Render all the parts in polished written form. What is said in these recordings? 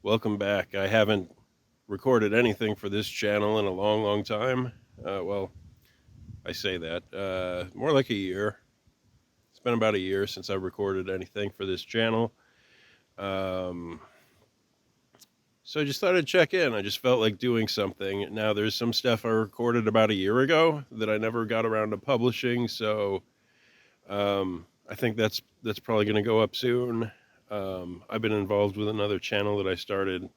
Welcome back. I haven't recorded anything for this channel in a long time. Well, I say that. More like a year. It's been about a year since I recorded anything for this channel. Um, so I just thought I'd check in. I just felt like doing something. Now, there's some stuff I recorded about a year ago that I never got around to publishing, so I think that's probably going to go up soon. I've been involved with another channel that I started.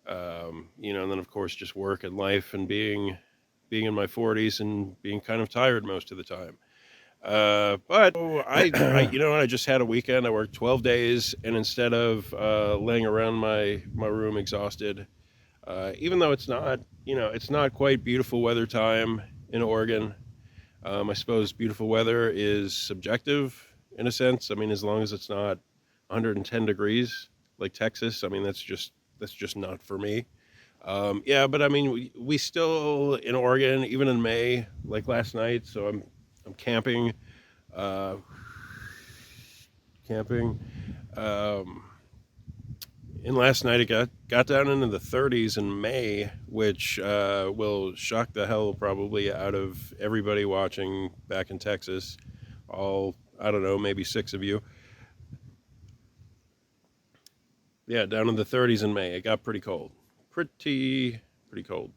And then of course just work and life and being in my 40s and being kind of tired most of the time. But I just had a weekend. I worked 12 days, and instead of laying around my room exhausted, even though it's not quite beautiful weather time in Oregon. I suppose beautiful weather is subjective in a sense. I mean, as long as it's not 110 degrees like Texas, I mean that's just not for me. Yeah, but I mean, we still in Oregon, even in May, like last night. So I'm camping, uh, camping. Um, and last night it got down into the 30s in May, which will shock the hell probably out of everybody watching back in Texas. All, I don't know, maybe 6 of you. Yeah, down in the 30s in May. It got pretty cold. Pretty cold.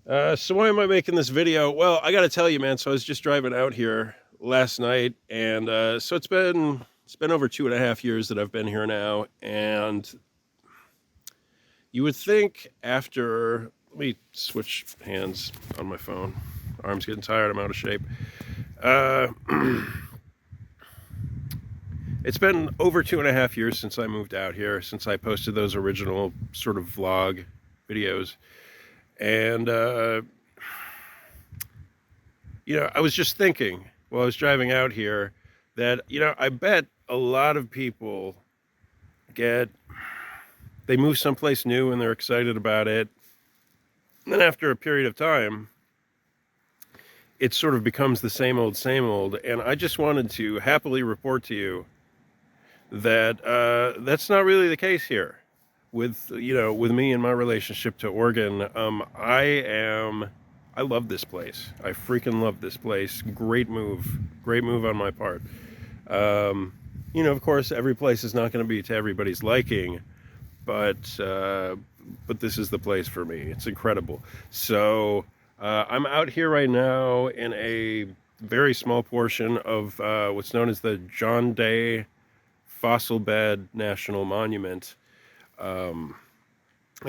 So why am I making this video? Well, I got to tell you, man. So I was just driving out here last night, and so it's been over 2.5 years that I've been here now, and you would think after. Let me switch hands on my phone. Arm's getting tired. I'm out of shape. Uh, It's been over 2.5 years since I moved out here, since I posted those original sort of vlog videos. And, I was just thinking while I was driving out here that, I bet a lot of people they move someplace new and they're excited about it. And then after a period of time, it sort of becomes the same old, same old. And I just wanted to happily report to you that that's not really the case here with me and my relationship to Oregon. I love this place. I freaking love this place. Great move on my part. Of course every place is not going to be to everybody's liking, but this is the place for me. It's incredible. So I'm out here right now in a very small portion of what's known as the John Day Fossil Bed National Monument. I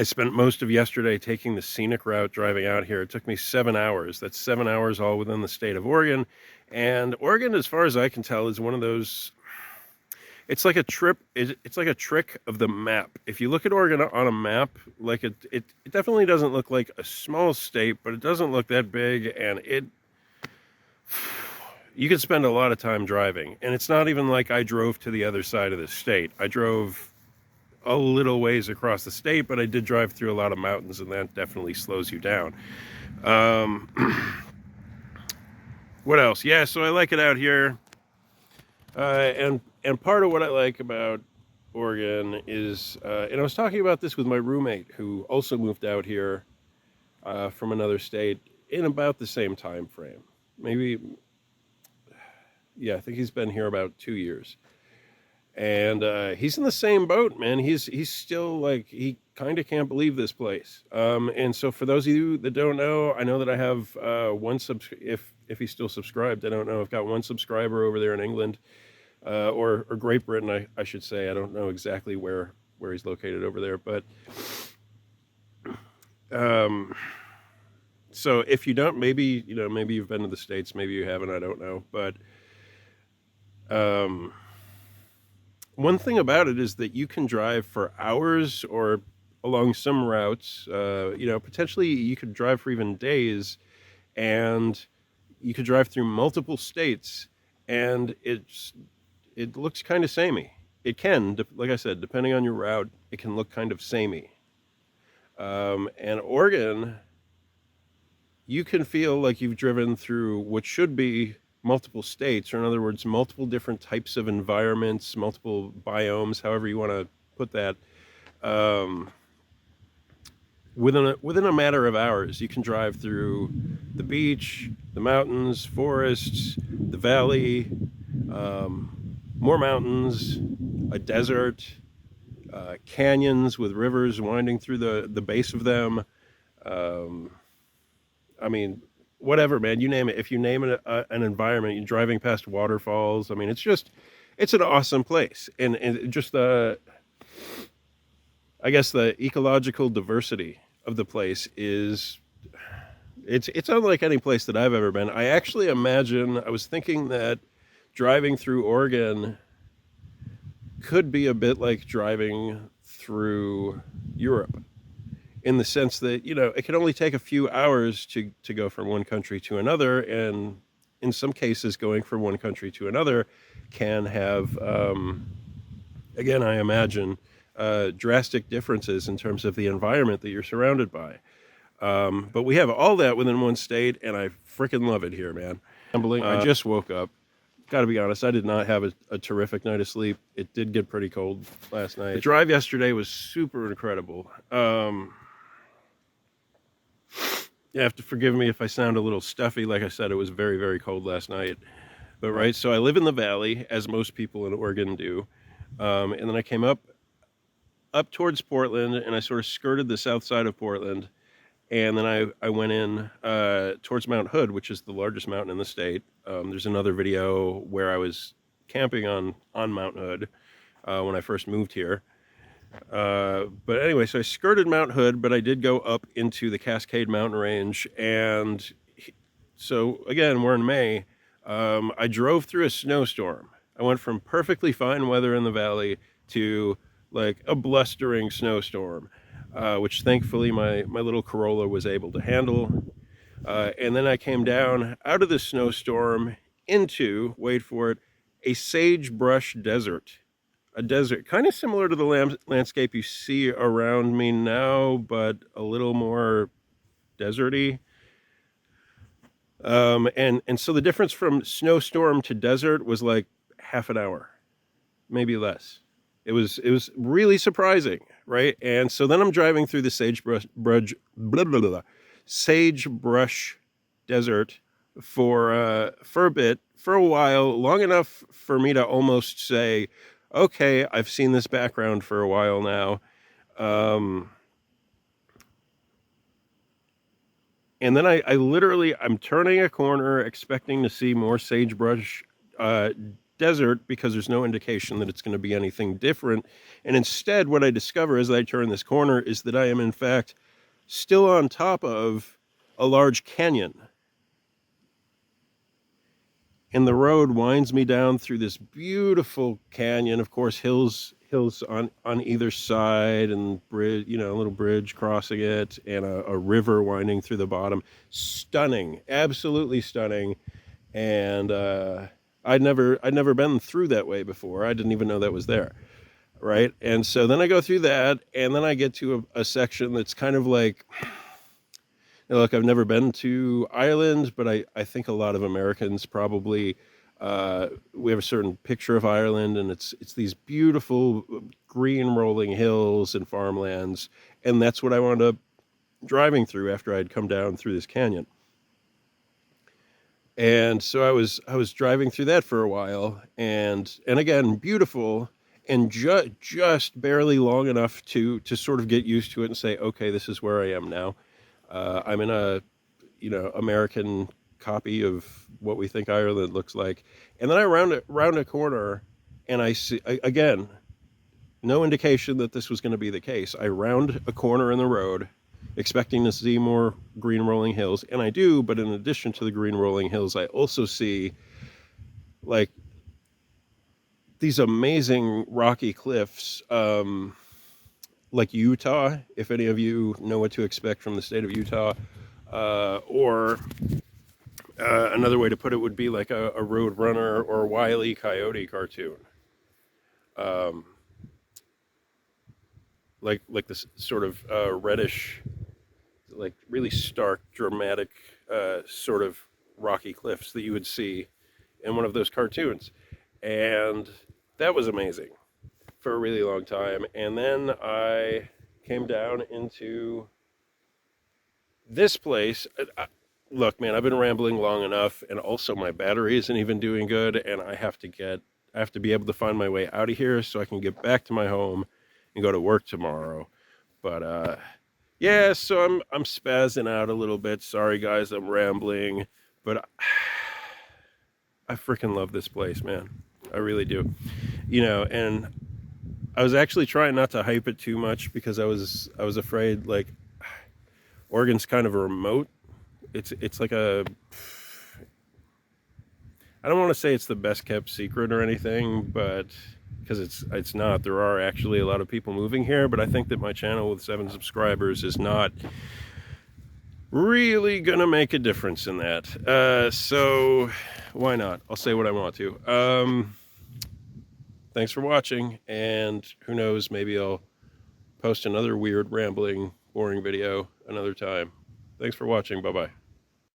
spent most of yesterday taking the scenic route driving out here. It took me 7 hours. That's 7 hours all within the state of Oregon. And Oregon, as far as I can tell, is one of those. It's like a trip. It's like a trick of the map. If you look at Oregon on a map, like it definitely doesn't look like a small state, but it doesn't look that big, and you can spend a lot of time driving. And it's not even like I drove to the other side of the state. I drove a little ways across the state, but I did drive through a lot of mountains, and that definitely slows you down. What else? Yeah, so I like it out here. And part of what I like about Oregon is, and I was talking about this with my roommate who also moved out here from another state in about the same time frame. Maybe, yeah, I think he's been here about 2 years. And he's in the same boat, man. He's still like, he kind of can't believe this place. And so for those of you that don't know, I know that I have if he's still subscribed, I don't know. I've got one subscriber over there in England, or Great Britain, I should say. I don't know exactly where he's located over there, but so if you don't, maybe you've been to the States, maybe you haven't, I don't know, but one thing about it is that you can drive for hours, or along some routes, potentially you could drive for even days, and you could drive through multiple states, and it looks kind of samey. It can, like I said, depending on your route, it can look kind of samey. And Oregon, you can feel like you've driven through what should be multiple states, or in other words, multiple different types of environments, multiple biomes, however you want to put that. Um, within a matter of hours, you can drive through the beach, the mountains, forests, the valley, more mountains, a desert, canyons with rivers winding through the base of them. Um, I mean, whatever, man, you name it. If you name it an environment, you're driving past waterfalls. I mean, it's an awesome place, and just I guess the ecological diversity of the place is it's unlike any place that I've ever been. I actually imagine I was thinking that driving through Oregon could be a bit like driving through Europe in the sense that, it can only take a few hours to go from one country to another, and in some cases going from one country to another can have again, I imagine, drastic differences in terms of the environment that you're surrounded by. But we have all that within one state, and I freaking love it here, man. I just woke up. Got to be honest, I did not have a terrific night of sleep. It did get pretty cold last night. The drive yesterday was super incredible. You have to forgive me if I sound a little stuffy. Like I said, it was very, very cold last night. But right, so I live in the valley, as most people in Oregon do. And then I came up towards Portland, and I sort of skirted the south side of Portland. And then I went in towards Mount Hood, which is the largest mountain in the state. There's another video where I was camping on Mount Hood when I first moved here. But anyway, so I skirted Mount Hood, but I did go up into the Cascade Mountain Range. And so, again, we're in May. I drove through a snowstorm. I went from perfectly fine weather in the valley to like a blustering snowstorm, which thankfully my little Corolla was able to handle. And then I came down out of the snowstorm into, wait for it, a sagebrush desert. A desert, kind of similar to the landscape you see around me now, but a little more deserty. And so the difference from snowstorm to desert was like half an hour, maybe less. It was really surprising, right? And so then I'm driving through the sagebrush desert for a bit, for a while, long enough for me to almost say, okay, I've seen this background for a while now. And then I literally, I'm turning a corner expecting to see more sagebrush desert because there's no indication that it's going to be anything different. And instead, what I discover as I turn this corner is that I am, in fact, still on top of a large canyon. And the road winds me down through this beautiful canyon. Of course, hills on either side, and bridge, a little bridge crossing it, and a river winding through the bottom. Stunning, absolutely stunning. And I'd never been through that way before. I didn't even know that was there, right? And so then I go through that, and then I get to a section that's kind of like, look, I've never been to Ireland, but I think a lot of Americans probably, we have a certain picture of Ireland, and it's these beautiful green rolling hills and farmlands, and that's what I wound up driving through after I'd come down through this canyon. And so I was driving through that for a while, and again, beautiful, and just barely long enough to sort of get used to it and say, okay, this is where I am now. I'm in a, American copy of what we think Ireland looks like. And then I round a corner, and I see, again, no indication that this was going to be the case. I round a corner in the road, expecting to see more green rolling hills, and I do, but in addition to the green rolling hills, I also see, like, these amazing rocky cliffs, like Utah, if any of you know what to expect from the state of Utah, or another way to put it would be like a Roadrunner or Wile E. Coyote cartoon. Like this sort of reddish, like really stark, dramatic sort of rocky cliffs that you would see in one of those cartoons. And that was amazing. for a really long time. And then I came down into this place. Look, man, I've been rambling long enough, and also my battery isn't even doing good, and I have to be able to find my way out of here so I can get back to my home and go to work tomorrow. But yeah, so I'm spazzing out a little bit. Sorry guys, I'm rambling, but I freaking love this place, man. I really do. You know, and I was actually trying not to hype it too much because I was afraid, like, Oregon's kind of a remote. It's like a, I don't want to say it's the best kept secret or anything, but because it's not. There are actually a lot of people moving here, but I think that my channel with 7 subscribers is not really gonna make a difference in that. So why not? I'll say what I want to. Thanks for watching, and who knows, maybe I'll post another weird, rambling, boring video another time. Thanks for watching. Bye-bye.